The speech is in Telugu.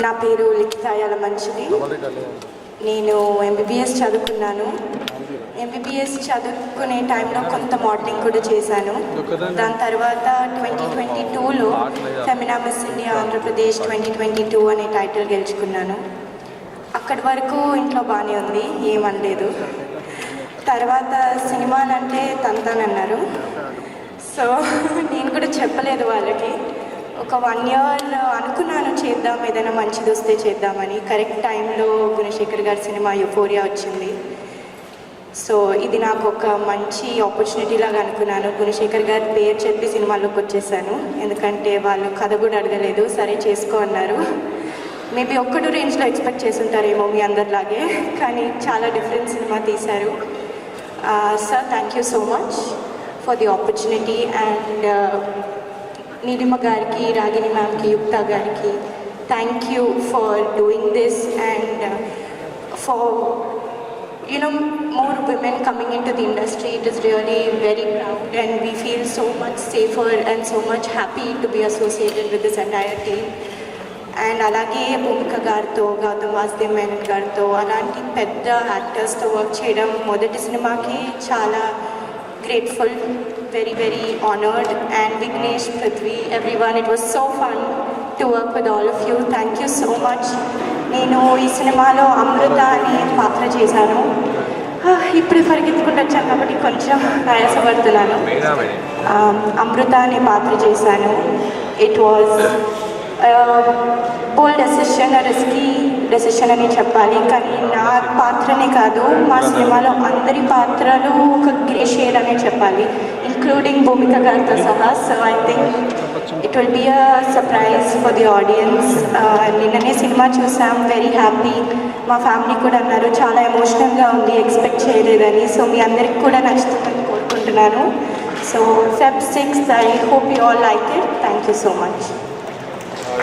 నా పేరు లిఖిత యలమంచిలి. నేను ఎంబీబీఎస్ చదువుకున్నాను. ఎంబీబీఎస్ చదువుకునే టైంలో కొంత మోడలింగ్ కూడా చేశాను. దాని తర్వాత 2022లో ఫెమినా మిస్ ఇండియా ఆంధ్రప్రదేశ్ 2022 అనే టైటిల్ గెలుచుకున్నాను. అక్కడి వరకు ఇంట్లో బాగానే ఉంది, ఏమనలేదు. తర్వాత సినిమాలంటే తంతానన్నారు. సో నేను కూడా చెప్పలేదు వాళ్ళకి. ఒక 1 year అనుకున్నాను చేద్దాం, ఏదైనా మంచిది వస్తే చేద్దామని. కరెక్ట్ టైంలో గుణశేఖర్ గారి సినిమా యూఫోరియా వచ్చింది. సో ఇది నాకు ఒక మంచి ఆపర్చునిటీ లాగా అనుకున్నాను. గుణశేఖర్ గారి పేరు చెప్పి సినిమాలోకి వచ్చేసాను. ఎందుకంటే వాళ్ళు కథ కూడా అడగలేదు, సరే చేసుకో అన్నారు. మేబీ ఒక్కడు రేంజ్లో ఎక్స్పెక్ట్ చేస్తుంటారేమో మీ అందరిలాగే, కానీ చాలా డిఫరెంట్ సినిమా తీశారు. Sir, thank you so much for the opportunity. And Neelima గారికి, రాగిణి మ్యామ్కి, యుక్తా గారికి thank you for doing this and for more women coming into the industry. It is really very proud and we feel so much safer and so much happy to be associated with this entire team. And అలాగే భూమిక గారితో, గౌతమ్ వాసుదేవ్ మేనన్ గారితో, అలాంటి పెద్ద యాక్టర్స్తో వర్క్ చేయడం మొదటి సినిమాకి చాలా grateful, very very honoured. And Vignesh, Prithvi, everyone, it was so fun to work with all of you. Thank you so much. నేను ఈ సినిమాలో అమృత అనే పాత్ర చేశాను. ఇప్పుడే పరిగెత్తుకుంటూ వచ్చాను కాబట్టి కొంచెం ప్రయాసపడుతున్నాను. అమృత అనే పాత్ర చేశాను. It was bold decision, risky decision అని చెప్పాలి. కానీ నా పాత్రనే కాదు, మా సినిమాలో అందరి పాత్రలు ఒక గ్రే షేడ్ అనే చెప్పాలి, ఇంక్లూడింగ్ భూమిక గారితో సహా. So I think it will be a surprise for the audience. నిన్ననే సినిమా చూసాం, వెరీ హ్యాపీ. మా ఫ్యామిలీ కూడా అన్నారు చాలా ఎమోషనల్గా ఉంది, ఎక్స్పెక్ట్ చేయలేదని. సో మీ అందరికి కూడా నచ్చుతుందని కోరుకుంటున్నాను. So Feb 6th, I hope you all like it. Thank you so much.